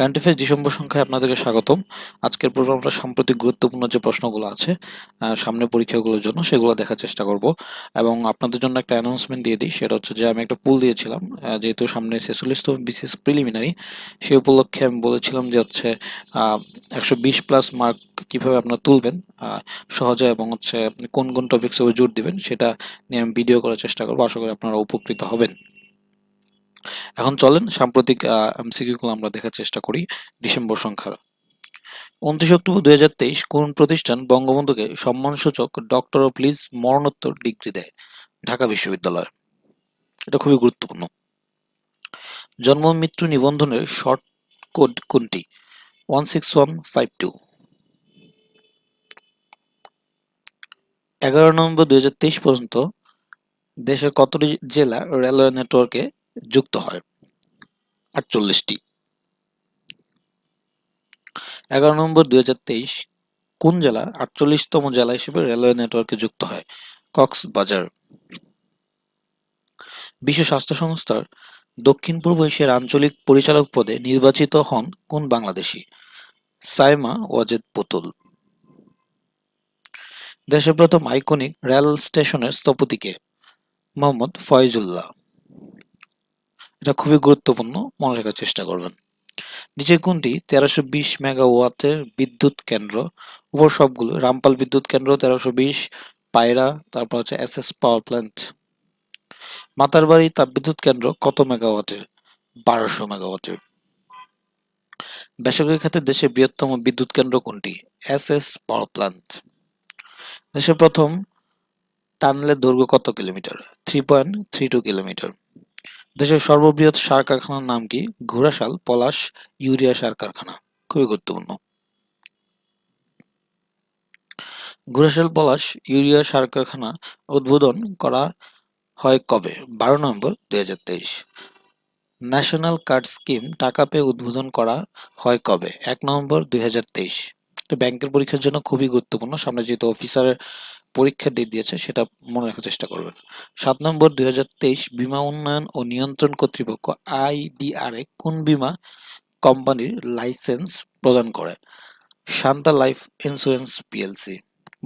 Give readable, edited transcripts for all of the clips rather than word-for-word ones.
Current affairs December সংখ্যায় আপনাদেরকে স্বাগতম। আজকের প্রোগ্রামটা সাম্প্রতিক গুরুত্বপূর্ণ যে প্রশ্নগুলো আছে সামনের পরীক্ষাগুলোর জন্য সেগুলো দেখার চেষ্টা করব এবং আপনাদের জন্য একটা অ্যানাউন্সমেন্ট দিয়ে দিই। সেটা হচ্ছে যে আমি একটা পুল দিয়েছিলাম, যেহেতু সামনে 46তম বিসিএস প্রিলিমিনারি, সেই উপলক্ষে আমি বলেছিলাম যে হচ্ছে 120+ মার্ক কিভাবে আপনারা তুলবেন সহজে, এবং হচ্ছে কোন কোন টপিকসে জোর দিবেন সেটা নিয়ে আমি ভিডিও করার চেষ্টা করবো। আশা করি আপনারা উপকৃত হবেন। এখন চলেন সাম্প্রতিক এমসিকিউ গুলো আমরা দেখার চেষ্টা করি ডিসেম্বর সংখ্যার। 29 অক্টোবর 2023 কোন প্রতিষ্ঠান বঙ্গবন্ধুকে সম্মানসূচক ডক্টর অফ লিজ মরণোত্তর ডিগ্রি দেয়? ঢাকা বিশ্ববিদ্যালয়। এটা খুবই গুরুত্বপূর্ণ। জন্ম মৃত্যু নিবন্ধনের শর্ট কোড কোনটি? 16152। 11 নভেম্বর 2023 পর্যন্ত দেশের কতটি জেলা রেলওয়ে নেটওয়ার্কে যুক্ত হয়? 48টি। 11 নভেম্বর 2023 কোন জেলা 48তম জেলা হিসেবে রেলওয়ে নেটওয়ার্কে যুক্ত হয়? কক্সবাজার। বিশ্ব স্বাস্থ্য সংস্থার দক্ষিণ-পূর্ব এশিয়ার আঞ্চলিক পরিচালক পদে নির্বাচিত হন কোন বাংলাদেশী? সাইমা ওয়াজেদ পুতুল। দেশের প্রথম আইকনিক রেল স্টেশনের স্থপতি কে? মোহাম্মদ ফয়জুল্লাহ। এটা খুবই গুরুত্বপূর্ণ, মনে রাখার চেষ্টা করবেন। নিচের কোনটি 1320 মেগাওয়াটের বিদ্যুৎ কেন্দ্র? উপর সবগুলো: রামপাল বিদ্যুৎ কেন্দ্র 1320, পায়রা, তারপর হচ্ছে এসএস পাওয়ার প্ল্যান্ট। মাতারবাড়ি তাপবিদ্যুৎ কেন্দ্র কত মেগাওয়াটের? 1200 মেগাওয়াটের। বেসরকারি খাতে দেশের বৃহত্তম বিদ্যুৎ কেন্দ্র কোনটি? SS power plant. দেশের প্রথম টানেলের দৈর্ঘ্য কত কিলোমিটার? 3.32 কিলোমিটার। দেশের সর্ববৃহৎ সার কারখানার নাম কি? ঘোড়াশাল পলাশ ইউরিয়া সার কারখানা। খুবই গুরুত্বপূর্ণ। ঘোড়াশাল পলাশ ইউরিয়া সার কারখানা উদ্বোধন করা হয় কবে? 12 নভেম্বর 2023। ন্যাশনাল কার্ড স্কিম টাকা পেয়ে উদ্বোধন করা হয় কবে? 1 নভেম্বর 2023। ব্যাংকের পরীক্ষার জন্য খুবই গুরুত্বপূর্ণ। সামনে যেহেতু অফিসারের পরীক্ষার ডেট দিয়েছে সেটা মনে রাখার চেষ্টা করবেন। 7 নভেম্বর 2023 বীমা উন্নয়ন ও নিয়ন্ত্রণ কর্তৃপক্ষ আইডিআরএ কোন বীমা কোম্পানির লাইসেন্স প্রদান করে? Shanta life insurance PLC.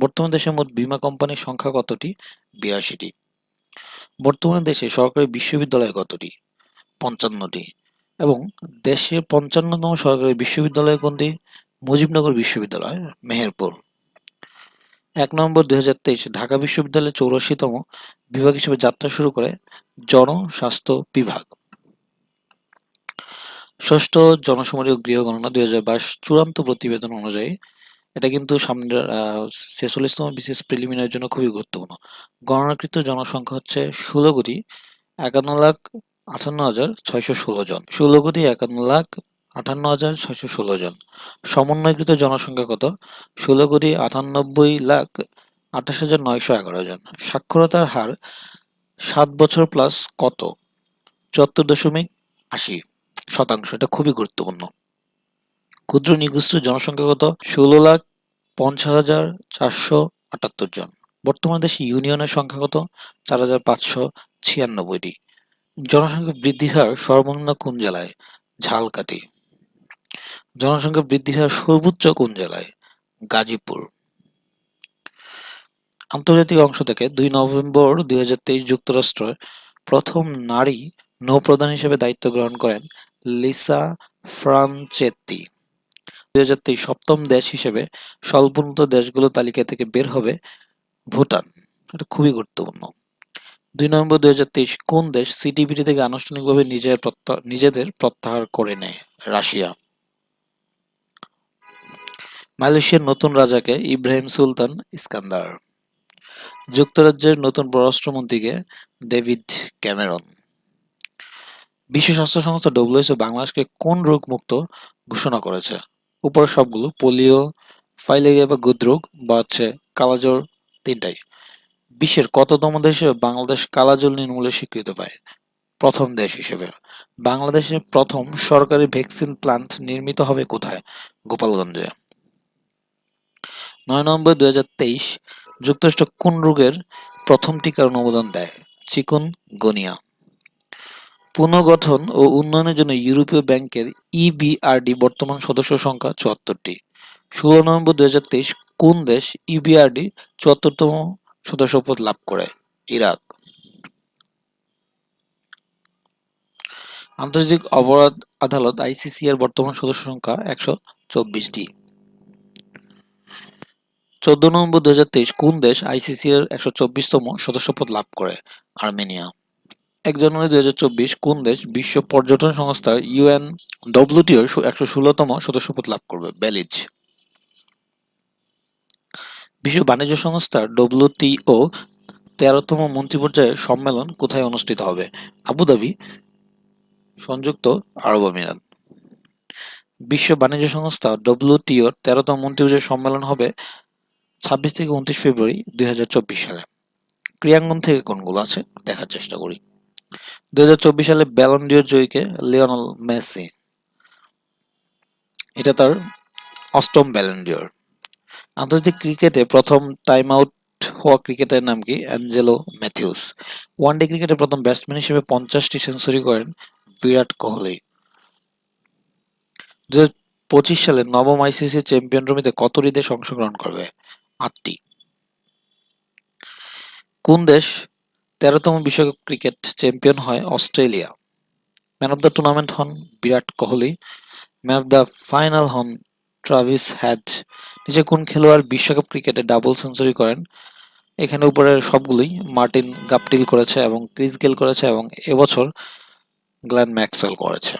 বর্তমানে দেশের মোট বীমা কোম্পানির সংখ্যা কতটি? 82টি। বর্তমানে দেশে সরকারি বিশ্ববিদ্যালয় কতটি? 55টি। এবং দেশের 55তম সরকারি বিশ্ববিদ্যালয় কোনটি? মুজিবনগর বিশ্ববিদ্যালয়, মেহেরপুর। 1 নভেম্বর 2023 ঢাকা বিশ্ববিদ্যালয়ের 84তম বিভাগ হিসেবে যাত্রা শুরু করে জনস্বাস্থ্য বিভাগ। ষষ্ঠ জনশুমারি ও গৃহগণনা 2022 চূড়ান্ত প্রতিবেদন অনুযায়ী, এটা কিন্তু সামনের 46তম বিসিএস প্রিলিমিনারির জন্য খুবই গুরুত্বপূর্ণ। গণনাকৃত জনসংখ্যা হচ্ছে 16,51,58,616 জন। 16,51,58,616 জন। সমন্বয়কৃত জনসংখ্যা কত? 16,98,28,911 জন। সাক্ষরতার হার 7 বছর প্লাস কত? 74.80%। এটা খুবই গুরুত্বপূর্ণ। ক্ষুদ্র নিগোষ্ঠীর জনসংখ্যা কত? 16,50,478 জন। বর্তমানে দেশে ইউনিয়নের সংখ্যা কত? 4,596টি। জনসংখ্যা বৃদ্ধির হার সর্বনিম্ন কোন জেলায়? ঝালকাঠি। জনসংখ্যা বৃদ্ধির হার সর্বোচ্চ কোন জেলায়? গাজীপুর। আন্তর্জাতিক অংশ থেকে 2 নভেম্বর 2023 যুক্তরাষ্ট্রের প্রথম নারী নৌপ্রধান হিসেবে দায়িত্ব গ্রহণ করেন লিসা ফ্রানচেত্তি। 2023 সপ্তম দেশ হিসেবে স্বল্পোন্নত দেশগুলোর তালিকা থেকে বের হবে ভুটান। এটা খুবই গুরুত্বপূর্ণ। 2 নভেম্বর 2023 কোন দেশ সিটিপিটি থেকে আনুষ্ঠানিকভাবে নিজেদের প্রত্যাহার করে নেয়? রাশিয়া। মালয়েশিয়ার নতুন রাজাকে ইব্রাহিম সুলতান ইস্কান্দার। যুক্তরাজ্যের নতুন পররাষ্ট্রমন্ত্রীকে ডেভিড ক্যামেরন। বিশ্ব স্বাস্থ্য সংস্থা WHO বাংলাদেশকে কোন রোগ মুক্ত ঘোষণা করেছে? উপরের সবগুলো: পোলিও, ফাইলেরিয়া বা গুদরোগ, বা হচ্ছে কালাজ্বর, তিনটাই। বিশ্বের কততম দেশ হিসেবে বাংলাদেশ কালাজ্বর নির্মূলের স্বীকৃতি পায়? প্রথম দেশ হিসেবে। বাংলাদেশের প্রথম সরকারি ভ্যাকসিন প্ল্যান্ট নির্মিত হবে কোথায়? গোপালগঞ্জে। 9 নভেম্বর 2023 যুক্তরাষ্ট্র কোন রোগের প্রথম টিকার অনুমোদন দেয়? চিকুনগুনিয়া। পুনর্গঠন ও উন্নয়নের জন্য ইউরোপীয় ব্যাংকের ইবিআরডি বর্তমান সদস্য সংখ্যা ৭৪টি। ১৬ নভেম্বর ২০২৩ কোন দেশ ইবিআরডি ৭৪তম সদস্যপদ লাভ করে? ইরাক। আন্তর্জাতিক অপরাধ আদালত আইসিসি এর বর্তমান সদস্য সংখ্যা ১২৪টি। ১৪ নভেম্বর ২০২৩ কোন দেশ আইসিসি এর ১২৪তম সদস্যপদ লাভ করে? আর্মেনিয়া। ১ জানুয়ারি ২০২৪ কোন দেশ বিশ্ব পর্যটন সংস্থা ডব্লিউটিওর ১১৬তম সদস্যপদ লাভ করবে? বেলিজ। বিশ্ব বাণিজ্য সংস্থা ডব্লিউটিও ১৩তম মন্ত্রীপর্যায়ের সম্মেলন কোথায় অনুষ্ঠিত হবে? আবুধাবি, সংযুক্ত আরব আমিরাত। বিশ্ব বাণিজ্য সংস্থা ডব্লিউটিওর ১৩তম মন্ত্রীপর্যায়ের সম্মেলন হবে ২৬ থেকে ২৯ ফেব্রুয়ারি ২০২৪ সালে। ক্রীড়াঙ্গন থেকে কোনগুলো আছে দেখার চেষ্টা করি। ২০২৪ সালে ব্যালন ডি'র জয়ীকে লিওনেল মেসি। এটা তার ৮ম ব্যালন ডি'র। আন্তর্জাতিক ক্রিকেটে প্রথম টাইম আউট হওয়া ক্রিকেটারের নাম কি? Angelo Matthews. ওয়ানডে ক্রিকেটে প্রথম ব্যাটসম্যান হিসেবে ৫০টি সেঞ্চুরি করেন বিরাট কোহলি। ২০২৫ সালে নবম আইসিসি চ্যাম্পিয়ন ট্রফিতে কতটি দেশ অংশগ্রহণ করবে? ৮টি। কোন দেশ ১৩তম বিশ্বকাপ ক্রিকেট চ্যাম্পিয়ন হয়? Australia. Man of the tournament হন Virat Kohli. Man of the final হন ট্রাভিস হেড। নিচে কোন খেলোয়াড় বিশ্বকাপ ক্রিকেটে ডাবল সেঞ্চুরি করেন? এখানে উপরের সবগুলোই মার্টিন গাপটিল করেছে এবং ক্রিস গেল করেছে এবং এবছর গ্লেন ম্যাক্সওয়েল করেছে।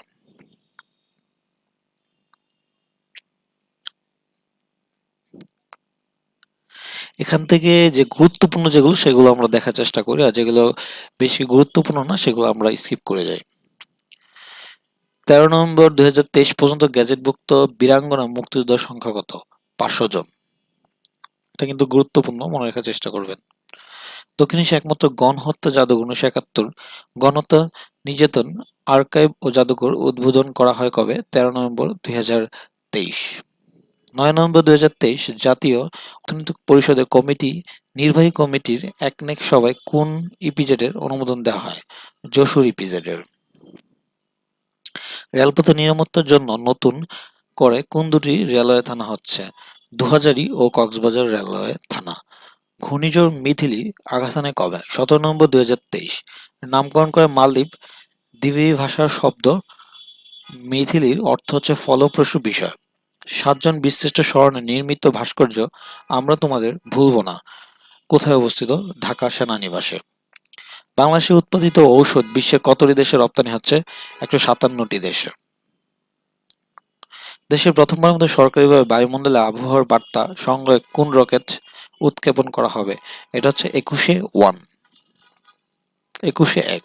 এখান থেকে যে গুরুত্বপূর্ণ যেগুলো সেগুলো আমরা দেখার চেষ্টা করি, আর যেগুলো বেশি গুরুত্বপূর্ণ না সেগুলো আমরা স্কিপ করে যাই। ১৩ নভেম্বর ২০২৩ পর্যন্ত গ্যাজেটভুক্ত বীরাঙ্গনা মুক্তিযোদ্ধার সংখ্যা কত? ৫০০ জন। এটা কিন্তু গুরুত্বপূর্ণ, মনে রাখার চেষ্টা করবেন। দক্ষিণ এশিয়ার একমাত্র গণহত্যা জাদুঘর ১৯৭১ গণহত্যা নির্যাতন আর্কাইভ ও জাদুঘর উদ্বোধন করা হয় কবে? ১৩ নভেম্বর ২০২৩। ৯ নভেম্বর ২০২৩ জাতীয় অর্থনৈতিক পরিষদের নির্বাহী কমিটির একনেক সভায় কোন ইপিজেডের অনুমোদন দেওয়া হয়? যশোর ইপিজেডের। রেলপথে নিরাপত্তার জন্য নতুন করে কোন দুটি রেলওয়ে থানা হচ্ছে? দুহাজারী ও কক্সবাজার রেলওয়ে থানা। ঘূর্ণিঝড় মিথিলি আঘাত হানে কবে? ১৭ নভেম্বর ২০২৩। নামকরণ করে মালদ্বীপ। দ্বীপী ভাষার শব্দ মিথিলির অর্থ হচ্ছে ফলপ্রসূ বিষয়। ৭ জন বীরশ্রেষ্ঠ স্মরণে নির্মিত ভাস্কর্য আমরা তোমাদের ভুলব না কোথায় অবস্থিত? ঢাকা সেনানিবাসে। বাংলাদেশে উৎপাদিত ঔষধ বিশ্বের কতটি দেশে রপ্তানি হচ্ছে? ১৫৭টি দেশে। দেশের প্রথমবারের মতো সরকারিভাবে বায়ুমণ্ডলে আবহাওয়ার বার্তা সংগ্রহে কোন রকেট উৎক্ষেপণ করা হবে? এটা হচ্ছে ২১শে-১। ২১শে-১।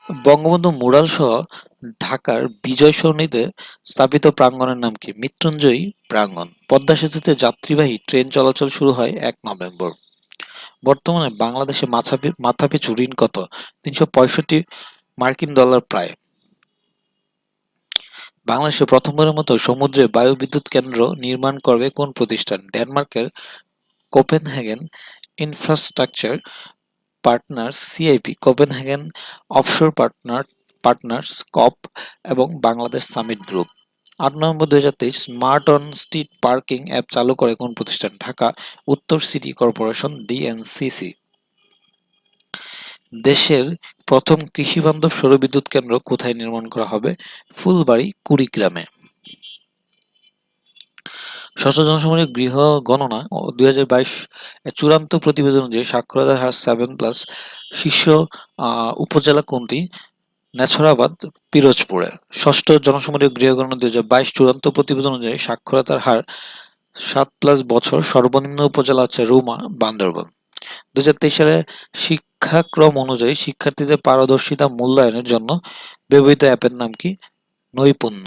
বঙ্গবন্ধু মুরালসহ ঢাকার বিজয় সরণিতে স্থাপিত প্রাঙ্গণের নাম কি? মৃত্যুঞ্জয়ী প্রাঙ্গণ। পদ্মা সেতুতে যাত্রীবাহী ট্রেন চলাচল শুরু হয় ১ নভেম্বর। বর্তমানে বাংলাদেশে মাথাপিছু ঋণ কত? ৩৬৫ মার্কিন ডলার প্রায়। বাংলাদেশে প্রথমবারের মতো সমুদ্রে বায়ুবিদ্যুৎ কেন্দ্র নির্মাণ করবে কোন প্রতিষ্ঠান? ডেনমার্কের Copenhagen infrastructure partners CIP, Copenhagen offshore partners COP এবং Bangladesh summit group. ৮ November ২০২৩ smart on street parking app চালু করে কোন প্রতিষ্ঠান? ঢাকা উত্তর সিটি কর্পোরেশন ডিএনসিসি। দেশের প্রথম কৃষিবান্ধব সৌরবিদ্যুৎ কেন্দ্র কোথায় নির্মাণ করা হবে? ফুলবাড়ী কুড়িগ্রামে। ষষ্ঠ জনসাধারণ গৃহ গণনা ২০২২ এর চূড়ান্ত প্রতিবেদন অনুযায়ী সাক্ষরতার হার 7+ শীর্ষ উপজেলা কোনটি? নেছারাবাদ, পিরোজপুরে। ষষ্ঠ জনসাধারণ গৃহ গণনা ২০২২ চূড়ান্ত প্রতিবেদন অনুযায়ী সাক্ষরতার হার 7+ বছর সর্বনিম্ন উপজেলা হচ্ছে রুমা, বান্দরবান। ২০২৩ সালে শিক্ষাক্রম অনুযায়ী শিক্ষার্থীদের পারদর্শিতা মূল্যায়নের জন্য ব্যবহৃত অ্যাপের নাম কি? নৈপুণ্য।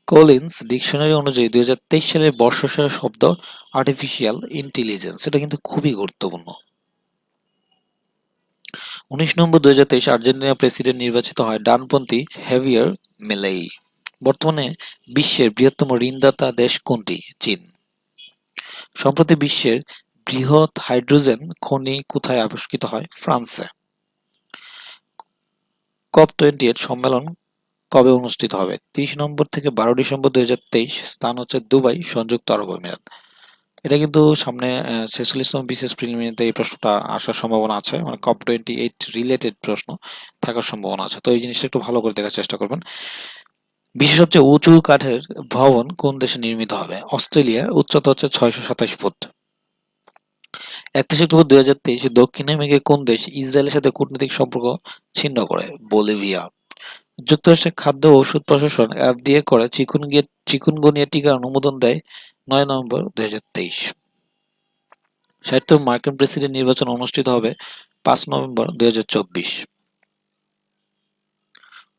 কলিন্স ডিকশনারি অনুযায়ী ২০২৩ সালের বর্ষসেরা শব্দ আর্টিফিশিয়াল ইন্টেলিজেন্স। এটা কিন্তু খুবই গুরুত্বপূর্ণ। ১৯ নভেম্বর ২০২৩ আর্জেন্টিনার প্রেসিডেন্ট নির্বাচিত হয় ডানপন্থী হেভিয়ার মিলেই। বর্তমানে বিশ্বের বৃহত্তম ঋণদাতা দেশ কোনটি? চীন। সম্প্রতি বিশ্বের বৃহৎ হাইড্রোজেন খনি কোথায় আবিষ্কৃত হয়? ফ্রান্সে। COP28 সম্মেলন কবে অনুষ্ঠিত হবে? 30 নভেম্বর থেকে 12 ডিসেম্বর 2023। স্থান হচ্ছে দুবাই, সংযুক্ত আরব আমিরাত। এটা কিন্তু সামনে 46তম BCS প্রিলিমিনারিতে এই প্রশ্নটা আসার সম্ভাবনা আছে, মানে COP28 রিলেটেড প্রশ্ন থাকার সম্ভাবনা আছে। তো এই জিনিসটা একটু ভালো করে দেখার চেষ্টা করবেন। বিশ্বের সবচেয়ে উঁচু কাঠের ভবন কোন দেশে নির্মিত হবে? অস্ট্রেলিয়া। উচ্চতা হচ্ছে 627 ফুট। 31 অক্টোবর 2023 দক্ষিণ আমেরিকার কোন দেশ ইসরায়েলের সাথে কূটনৈতিক সম্পর্ক ছিন্ন করে? বলিভিয়া। যুক্তরাষ্ট্রের খাদ্য ও ওষুধ প্রশাসন FDA করে চিকুনগুনিয়া টিকার অনুমোদন দেয় 9 নভেম্বর 2023। 60তম মার্কিন প্রেসিডেন্ট নির্বাচন অনুষ্ঠিত হবে 5 নভেম্বর 2024।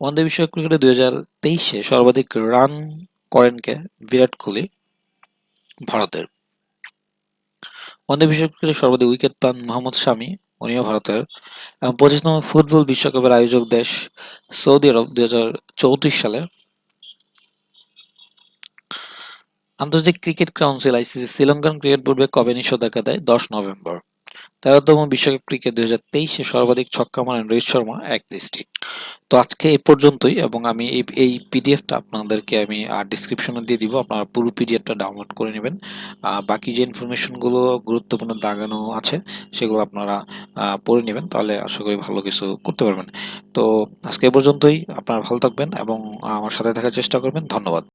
ওয়ানডে বিশ্বকাপ ক্রিকেটে 2023-এ সর্বাধিক রান করেন কে? বিরাট কোহলি, ভারতের। ওয়ানডে বিশ্বকাপ ক্রিকেটে সর্বাধিক উইকেট পান মোহাম্মদ শামি, উনিও ভারতের। এবং 25তম ফুটবল বিশ্বকাপের আয়োজক দেশ সৌদি আরব 2034 সালে। আন্তর্জাতিক cricket council ICC Sri Lankan cricket বোর্ডে কবে নিষেধাজ্ঞা দেয়? 10 নভেম্বর। 13তম বিশ্বকাপ ক্রিকেট 2023-এ সর্বাধিক ছক্কা মারেন রোহিত শর্মা 31টি। তো আজকে এই পর্যন্তই, এবং আমি এই পিডিএফটা আপনাদেরকে আমি ডিসক্রিপশনে দিয়ে দিব, আপনারা পুরো পিডিএফটা ডাউনলোড করে নেবেন। বাকি যে ইনফরমেশনগুলো গুরুত্বপূর্ণ দাগানো আছে সেগুলো আপনারা পড়ে নেবেন, তাহলে আশা করি ভালো কিছু করতে পারবেন। তো আজকে এই পর্যন্তই, আপনারা ভালো থাকবেন এবং আমার সাথে থাকার চেষ্টা করবেন। ধন্যবাদ।